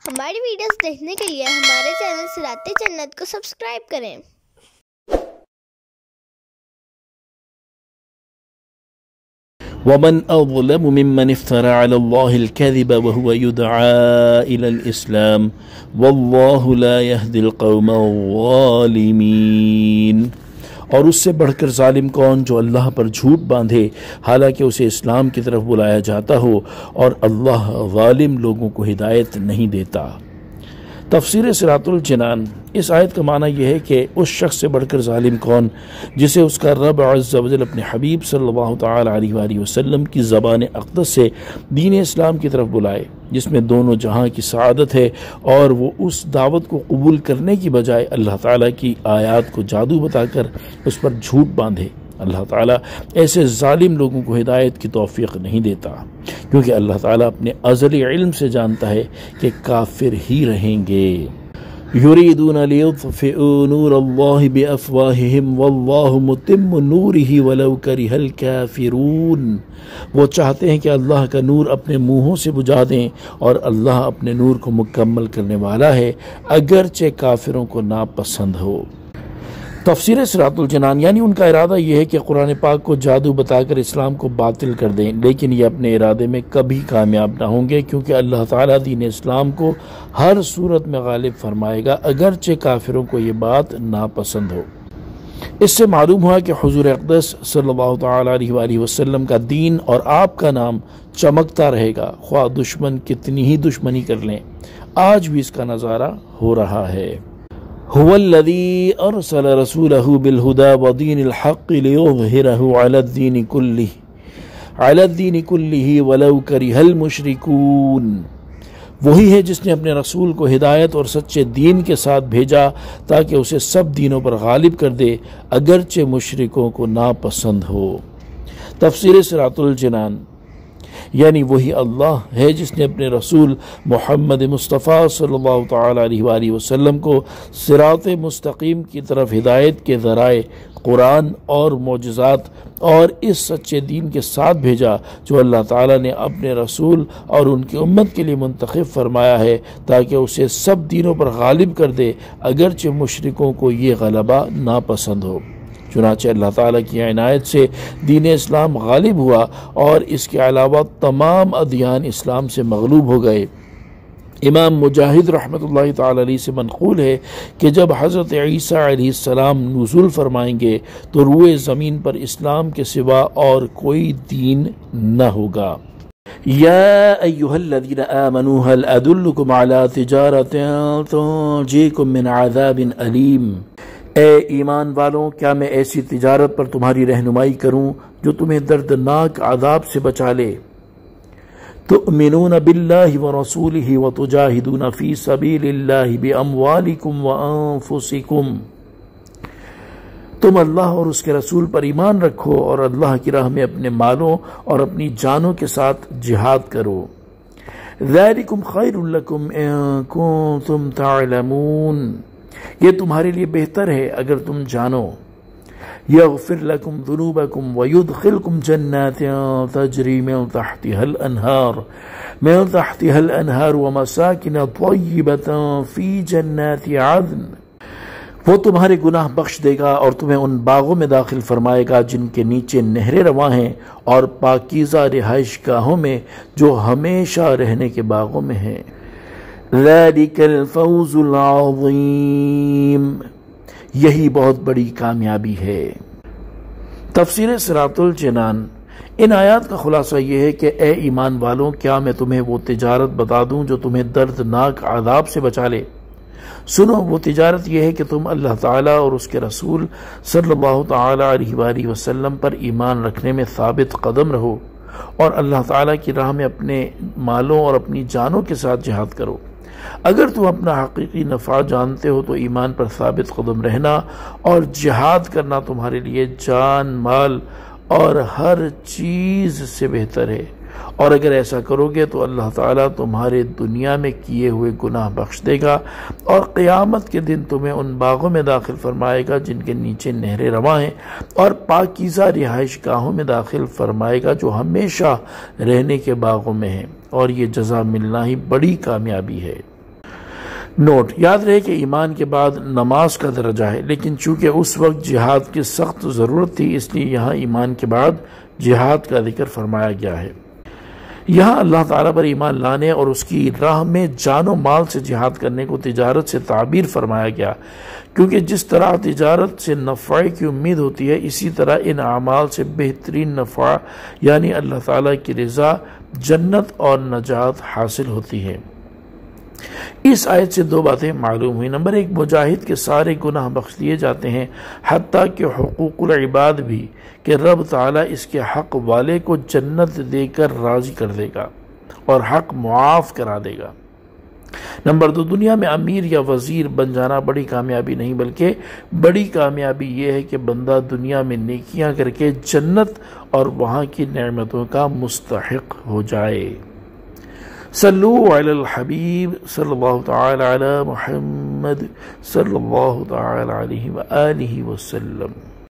ہماری ویڈیوز دیکھنے کے لیے ہمارے چینل صراط جنت کو سبسکرائب کریں۔ ومن أظلم ممن افترى على الله الكذب وهو يدعى إلى الإسلام والله لا يهدي القوم الظالمين۔ اور اس سے بڑھ کر ظالم کون جو اللہ پر جھوٹ باندھے حالانکہ اسے اسلام کی طرف بلایا جاتا ہو، اور اللہ ظالم لوگوں کو ہدایت نہیں دیتا۔ تفسیر صراط الجنان۔ اس آیت کا معنی یہ ہے کہ اس شخص سے بڑھ کر ظالم کون جسے اس کا رب عز و جل اپنے حبیب صلی اللہ تعالی علیہ وآلہ وسلم کی زبان اقدس سے دین اسلام کی طرف بلائے، جس میں دونوں جہاں کی سعادت ہے، اور وہ اس دعوت کو قبول کرنے کی بجائے اللہ تعالیٰ کی آیات کو جادو بتا کر اس پر جھوٹ باندھے۔ اللہ تعالیٰ ایسے ظالم لوگوں کو ہدایت کی توفیق نہیں دیتا، کیونکہ اللہ تعالیٰ اپنے ازلی علم سے جانتا ہے کہ کافر ہی رہیں گے۔ یریدون لیطفئوا نور اللہ بافواہہم واللہ متم نورہ ولو کرہ الکافرون۔ وہ چاہتے ہیں کہ اللہ کا نور اپنے منہوں سے بجھا دیں، اور اللہ اپنے نور کو مکمل کرنے والا ہے اگرچہ کافروں کو ناپسند ہو۔ تفسیر صراط الجنان، یعنی ان کا ارادہ یہ ہے کہ قرآن پاک کو جادو بتا کر اسلام کو باطل کر دیں، لیکن یہ اپنے ارادے میں کبھی کامیاب نہ ہوں گے، کیونکہ اللہ تعالیٰ دین اسلام کو ہر صورت میں غالب فرمائے گا اگرچہ کافروں کو یہ بات ناپسند ہو۔ اس سے معلوم ہوا کہ حضور اقدس صلی اللہ تعالیٰ علیہ وآلہ وسلم کا دین اور آپ کا نام چمکتا رہے گا، خواہ دشمن کتنی ہی دشمنی کر لیں۔ آج بھی اس کا نظارہ ہو رہا ہے۔ هو الذي أرسل رسوله بالهدى ودين الحق ليظهره على الدين كله ولو كره المشركون۔ وہی ہے جس نے اپنے رسول کو ہدایت اور سچے دین کے ساتھ بھیجا تاکہ اسے سب دینوں پر غالب کر دے اگرچہ مشرکوں کو ناپسند ہو۔ تفسیر صراط الجنان، یعنی وہی اللہ ہے جس نے اپنے رسول محمد مصطفیٰ صلی اللہ تعالیٰ علیہ وآلہ وسلم کو صراط مستقیم کی طرف ہدایت کے ذرائع قرآن اور معجزات اور اس سچے دین کے ساتھ بھیجا جو اللہ تعالیٰ نے اپنے رسول اور ان کی امت کے لیے منتخب فرمایا ہے تاکہ اسے سب دینوں پر غالب کر دے اگرچہ مشرکوں کو یہ غلبہ ناپسند ہو۔ چنانچہ اللہ تعالیٰ کی عنایت سے دین اسلام غالب ہوا، اور اس کے علاوہ تمام ادیان اسلام سے مغلوب ہو گئے۔ امام مجاہد رحمۃ اللہ تعالیٰ علیہ سے منقول ہے کہ جب حضرت عیسیٰ علیہ السلام نزول فرمائیں گے تو روئے زمین پر اسلام کے سوا اور کوئی دین نہ ہوگا۔ یا ایہا الذین آمنوا هل ادلکم علی تجارۃ تنجیکم من عذاب علیم۔ اے ایمان والوں، کیا میں ایسی تجارت پر تمہاری رہنمائی کروں جو تمہیں دردناک عذاب سے بچا لے؟ تؤمنون باللہ ورسولہ وتجاہدون فی سبیل اللہ باموالکم وانفسکم۔ تم اللہ اور اس کے رسول پر ایمان رکھو اور اللہ کی راہ میں اپنے مالوں اور اپنی جانوں کے ساتھ جہاد کرو۔ ذالکم خیر لکم ان کنتم تعلمون۔ یہ تمہارے لیے بہتر ہے اگر تم جانو۔ یغفر لکم ذنوبکم ویدخلکم جنات تجری من تحتها الانہار ومساکن طیبۃ فی جنات عدن۔ وہ تمہارے گناہ بخش دے گا اور تمہیں ان باغوں میں داخل فرمائے گا جن کے نیچے نہریں رواں ہیں، اور پاکیزہ رہائش گاہوں میں جو ہمیشہ رہنے کے باغوں میں ہیں۔ ذالک الفوز العظیم۔ یہی بہت بڑی کامیابی ہے۔ تفسیر صراط الجنان۔ ان آیات کا خلاصہ یہ ہے کہ اے ایمان والوں، کیا میں تمہیں وہ تجارت بتا دوں جو تمہیں دردناک عذاب سے بچا لے؟ سنو، وہ تجارت یہ ہے کہ تم اللہ تعالیٰ اور اس کے رسول صلی اللہ تعالیٰ علیہ وآلہ وسلم پر ایمان رکھنے میں ثابت قدم رہو، اور اللہ تعالیٰ کی راہ میں اپنے مالوں اور اپنی جانوں کے ساتھ جہاد کرو۔ اگر تم اپنا حقیقی نفع جانتے ہو تو ایمان پر ثابت قدم رہنا اور جہاد کرنا تمہارے لیے جان، مال اور ہر چیز سے بہتر ہے، اور اگر ایسا کرو گے تو اللہ تعالیٰ تمہارے دنیا میں کیے ہوئے گناہ بخش دے گا، اور قیامت کے دن تمہیں ان باغوں میں داخل فرمائے گا جن کے نیچے نہریں رواں ہیں، اور پاکیزہ رہائش گاہوں میں داخل فرمائے گا جو ہمیشہ رہنے کے باغوں میں ہیں، اور یہ جزا ملنا ہی بڑی کامیابی ہے۔ نوٹ: یاد رہے کہ ایمان کے بعد نماز کا درجہ ہے، لیکن چونکہ اس وقت جہاد کی سخت ضرورت تھی اس لیے یہاں ایمان کے بعد جہاد کا ذکر فرمایا گیا ہے۔ یہاں اللہ تعالیٰ پر ایمان لانے اور اس کی راہ میں جان و مال سے جہاد کرنے کو تجارت سے تعبیر فرمایا گیا، کیونکہ جس طرح تجارت سے نفع کی امید ہوتی ہے اسی طرح ان اعمال سے بہترین نفع یعنی اللہ تعالیٰ کی رضا، جنت اور نجات حاصل ہوتی ہے۔ اس آیت سے دو باتیں معلوم ہوئی۔ نمبر ایک، مجاہد کے سارے گناہ بخش دیے جاتے ہیں، حتیٰ کہ حقوق العباد بھی، کہ رب تعالیٰ اس کے حق والے کو جنت دے کر راضی کر دے گا اور حق معاف کرا دے گا۔ نمبر دو، دنیا میں امیر یا وزیر بن جانا بڑی کامیابی نہیں بلکہ بڑی کامیابی یہ ہے کہ بندہ دنیا میں نیکیاں کر کے جنت اور وہاں کی نعمتوں کا مستحق ہو جائے۔ صلو علی الحبیب صلی اللہ تعالی علی محمد صلی اللہ تعالی علیہ وآلہ وسلم۔